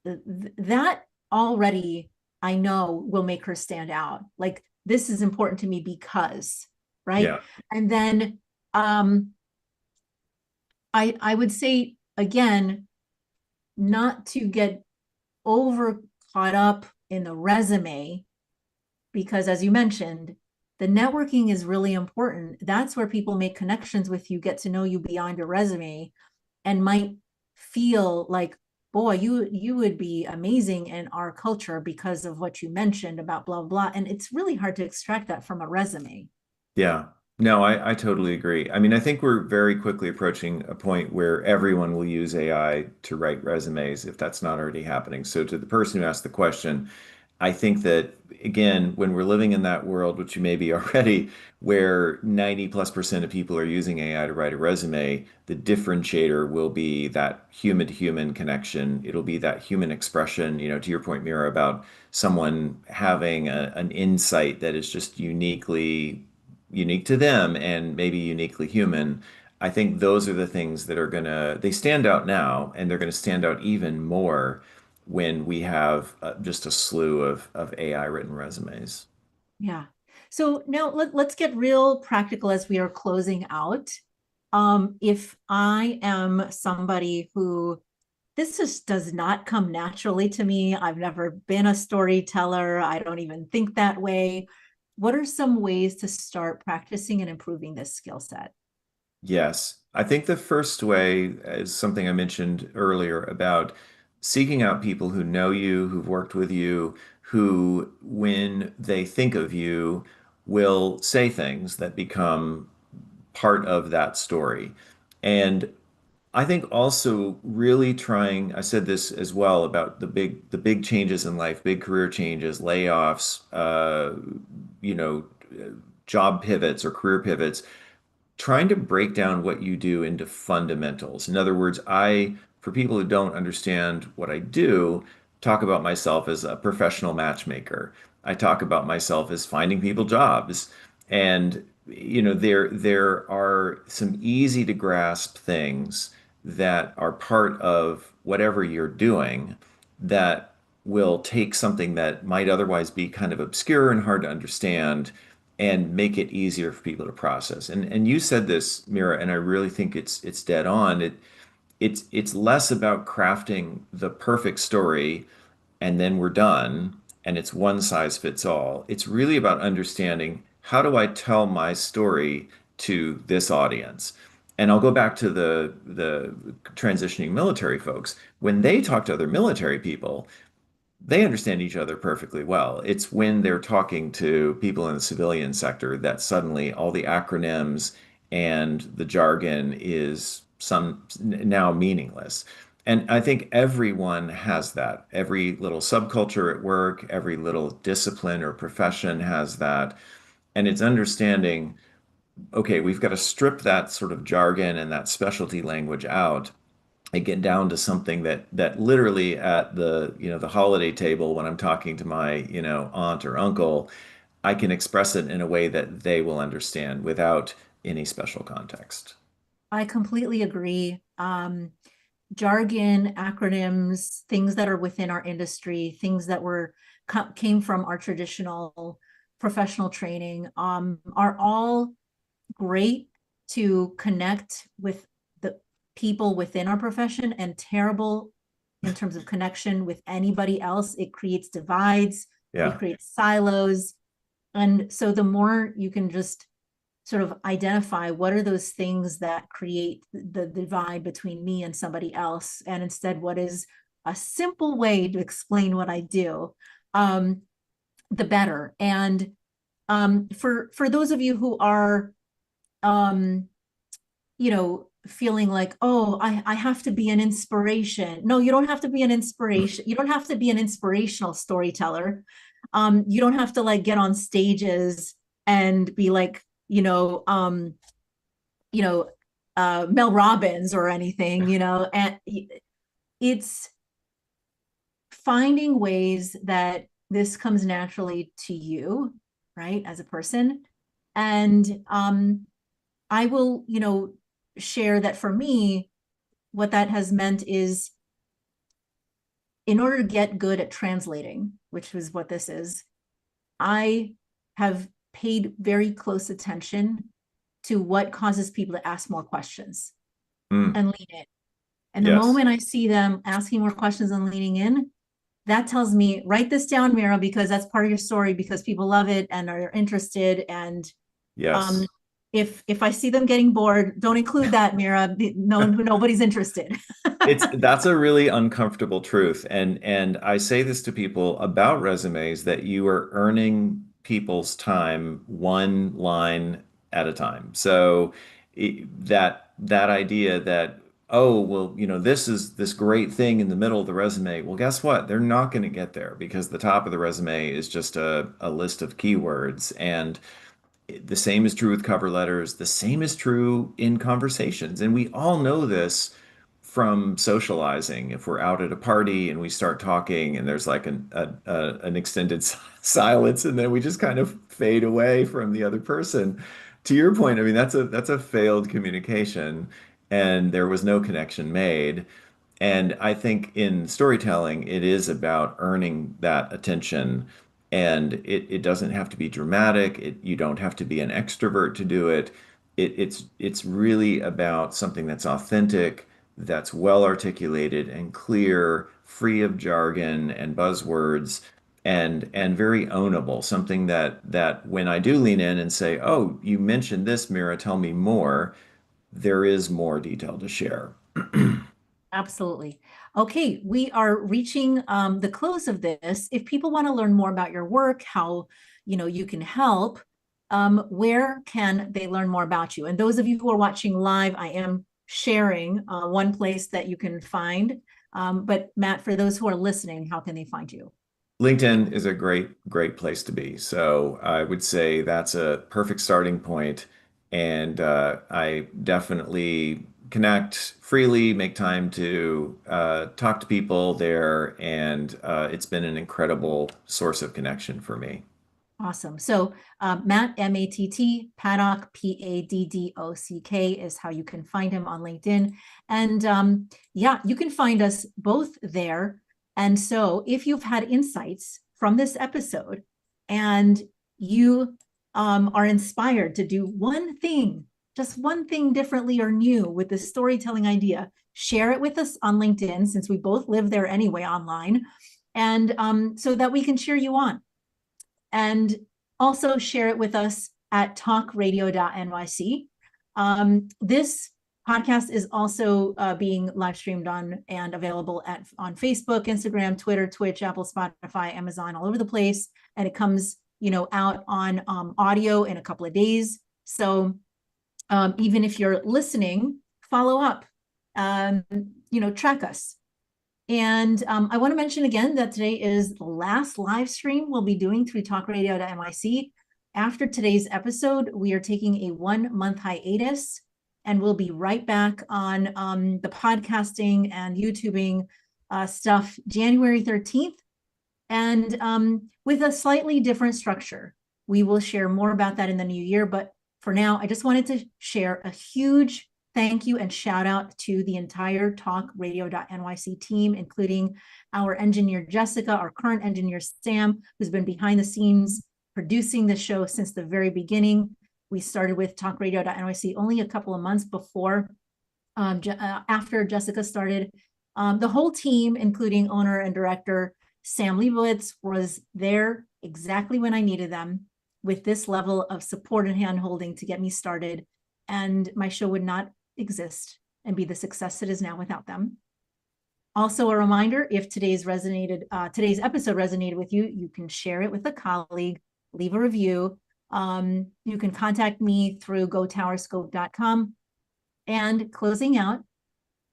That already I know will make her stand out. Like, this is important to me because, right? Yeah. And then I would say again, not to get over caught up in the resume, because as you mentioned, the networking is really important. That's where people make connections with you, get to know you beyond your resume, and might feel like, boy, you would be amazing in our culture because of what you mentioned about blah, blah. And it's really hard to extract that from a resume. Yeah. No, I totally agree. I mean, I think we're very quickly approaching a point where everyone will use AI to write resumes if that's not already happening. So to the person who asked the question, I think that again, when we're living in that world, which you may be already, where 90+% of people are using AI to write a resume, the differentiator will be that human to human connection. It'll be that human expression, to your point, Mira, about someone having an insight that is just unique to them and maybe uniquely human. I think those are the things that they stand out now, and they're gonna stand out even more when we have just a slew of AI written resumes. Yeah. So now let's get real practical as we are closing out. If I am somebody who this just does not come naturally to me, I've never been a storyteller, I don't even think that way. What are some ways to start practicing and improving this skill set? Yes. I think the first way is something I mentioned earlier about seeking out people who know you, who've worked with you, who, when they think of you, will say things that become part of that story. And I think also really trying, I said this as well about the big changes in life, big career changes, layoffs, you know, job pivots or career pivots, trying to break down what you do into fundamentals. In other words, for people who don't understand what I do, talk about myself as a professional matchmaker. I talk about myself as finding people jobs. And there are some easy to grasp things that are part of whatever you're doing that will take something that might otherwise be kind of obscure and hard to understand and make it easier for people to process. And you said this, Mira, and I really think it's dead on. It's less about crafting the perfect story and then we're done and it's one size fits all. It's really about understanding, how do I tell my story to this audience? And I'll go back to the transitioning military folks. When they talk to other military people, they understand each other perfectly well. It's when they're talking to people in the civilian sector that suddenly all the acronyms and the jargon is some now meaningless. And I think everyone has that. Every little subculture at work, every little discipline or profession has that. And it's understanding, okay, we've got to strip that sort of jargon and that specialty language out and get down to something that literally at the, the holiday table when I'm talking to my, aunt or uncle, I can express it in a way that they will understand without any special context. I completely agree. Jargon, acronyms, things that are within our industry, things that came from our traditional professional training, are all great to connect with the people within our profession, and terrible in terms of connection with anybody else. It creates divides, it Yeah. creates silos. And so the more you can just sort of identify what are those things that create the divide between me and somebody else, and instead what is a simple way to explain what I do, the better. And for those of you who are feeling like, oh, I have to be an inspiration. No, you don't have to be an inspiration. You don't have to be an inspirational storyteller. You don't have to like get on stages and be like, Mel Robbins or anything, and it's finding ways that this comes naturally to you, right, as a person. And I will, share that for me, what that has meant is, in order to get good at translating, which is what this is, I have paid very close attention to what causes people to ask more questions and lean in. And the Yes. moment I see them asking more questions and leaning in, that tells me, write this down, Mira, because that's part of your story, because people love it and are interested. And Yes. if I see them getting bored, don't include that, Mira. No, nobody's interested. That's a really uncomfortable truth. And I say this to people about resumes, that you are earning people's time one line at a time. So that idea that, oh, well, this is this great thing in the middle of the resume. Well, guess what? They're not going to get there, because the top of the resume is just a list of keywords. And the same is true with cover letters. The same is true in conversations. And we all know this from socializing. If we're out at a party and we start talking and there's like an extended silence, and then we just kind of fade away from the other person. To your point, I mean, that's a failed communication, and there was no connection made. And I think in storytelling, it is about earning that attention. And it doesn't have to be dramatic. You don't have to be an extrovert to do it. It's really about something that's authentic, that's well articulated and clear, free of jargon and buzzwords, and very ownable. Something that when I do lean in and say, "Oh, you mentioned this, Mira, tell me more," there is more detail to share. Absolutely. Okay, we are reaching the close of this. If people want to learn more about your work, how you can help, where can they learn more about you? And those of you who are watching live, I am sharing one place that you can find. But Matt, for those who are listening, how can they find you? LinkedIn is a great place to be. So I would say that's a perfect starting point. And I definitely connect freely, make time to talk to people there. And it's been an incredible source of connection for me. Awesome. So Matt, M-A-T-T, Paddock, P-A-D-D-O-C-K is how you can find him on LinkedIn. And yeah, you can find us both there. And so if you've had insights from this episode and you are inspired to do one thing, just one thing differently or new with this storytelling idea, share it with us on LinkedIn, since we both live there anyway online, and so that we can cheer you on. And also share it with us at talkradio.nyc. This podcast is also being live streamed on and available on Facebook, Instagram, Twitter, Twitch, Apple, Spotify, Amazon, all over the place. And it comes, out on audio in a couple of days. So even if you're listening, follow up. track us. And I want to mention again that today is the last live stream we'll be doing through talkradio.nyc. After today's episode, we are taking a 1-month hiatus, and we'll be right back on the podcasting and YouTubing stuff January 13th, and with a slightly different structure. We will share more about that in the new year, but for now, I just wanted to share a huge thank you and shout out to the entire talkradio.nyc team, including our engineer, Jessica, our current engineer, Sam, who's been behind the scenes producing the show since the very beginning. We started with talkradio.nyc only a couple of months before, after Jessica started. The whole team, including owner and director Sam Leibowitz, was there exactly when I needed them, with this level of support and handholding to get me started. And my show would not exist and be the success it is now without them. Also, a reminder, if today's episode resonated with you, you can share it with a colleague, leave a review. You can contact me through gotowerscope.com. And closing out,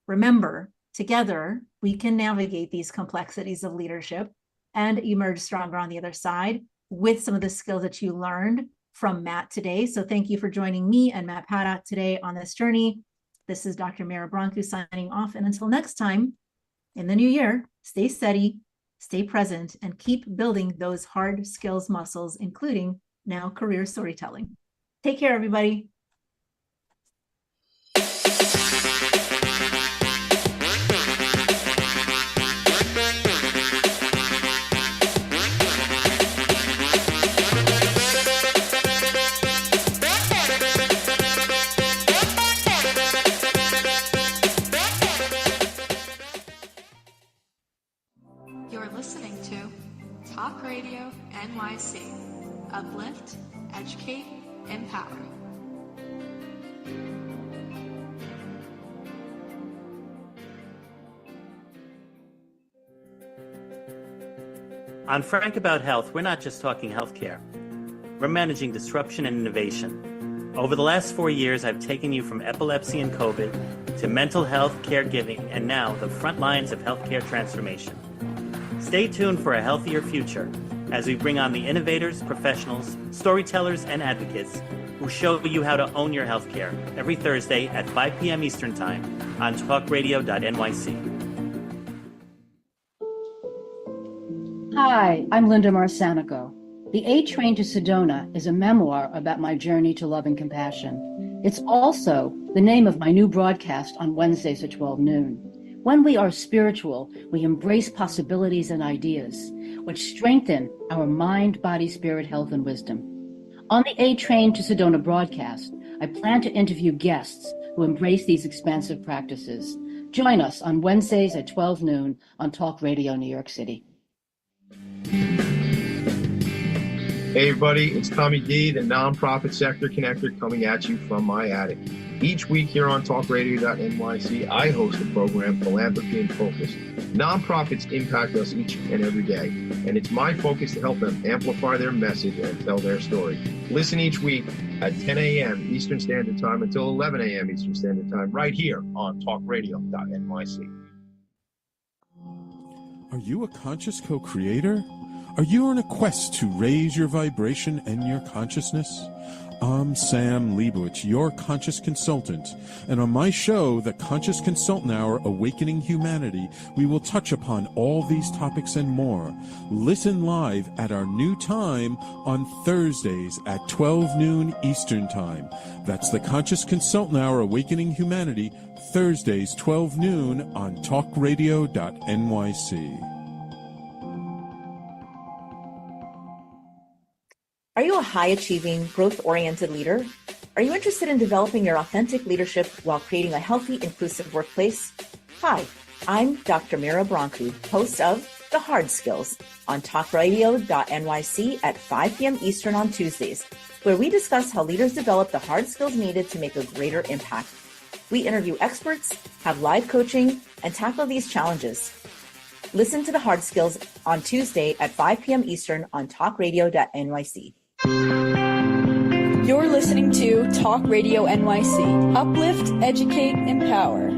remember, together, we can navigate these complexities of leadership and emerge stronger on the other side with some of the skills that you learned from Matt today. So thank you for joining me and Matt Paddock today on this journey. This is Dr. Mira Brancu signing off. And until next time, in the new year, stay steady, stay present, and keep building those hard skills muscles, including now career storytelling. Take care, everybody. Talk Radio NYC. Uplift, educate, empower. On Frank About Health, we're not just talking healthcare. We're managing disruption and innovation. Over the last 4 years, I've taken you from epilepsy and COVID to mental health, caregiving, and now the front lines of healthcare transformation. Stay tuned for a healthier future as we bring on the innovators, professionals, storytellers, and advocates who show you how to own your healthcare every Thursday at 5 p.m. Eastern Time on talkradio.nyc. Hi, I'm Linda Marsanico. The A Train to Sedona is a memoir about my journey to love and compassion. It's also the name of my new broadcast on Wednesdays at 12 noon. When we are spiritual, we embrace possibilities and ideas, which strengthen our mind, body, spirit, health, and wisdom. On the A Train to Sedona broadcast, I plan to interview guests who embrace these expansive practices. Join us on Wednesdays at 12 noon on Talk Radio New York City. Hey everybody, it's Tommy D, the nonprofit sector connector, coming at you from my attic. Each week here on talkradio.nyc, I host a program, Philanthropy in Focus. Nonprofits impact us each and every day, and it's my focus to help them amplify their message and tell their story. Listen each week at 10 a.m. Eastern Standard Time until 11 a.m. Eastern Standard Time, right here on talkradio.nyc. Are you a conscious co-creator? Are you on a quest to raise your vibration and your consciousness? I'm Sam Leibowitz, your conscious consultant, and on my show, The Conscious Consultant Hour, Awakening Humanity, we will touch upon all these topics and more. Listen live at our new time on Thursdays at 12 noon Eastern Time. That's The Conscious Consultant Hour, Awakening Humanity, Thursdays 12 noon on talkradio.nyc. Are you a high-achieving, growth-oriented leader? Are you interested in developing your authentic leadership while creating a healthy, inclusive workplace? Hi, I'm Dr. Mira Brancu, host of The Hard Skills on talkradio.nyc at 5 p.m. Eastern on Tuesdays, where we discuss how leaders develop the hard skills needed to make a greater impact. We interview experts, have live coaching, and tackle these challenges. Listen to The Hard Skills on Tuesday at 5 p.m. Eastern on talkradio.nyc. You're listening to Talk Radio NYC. Uplift, educate, empower.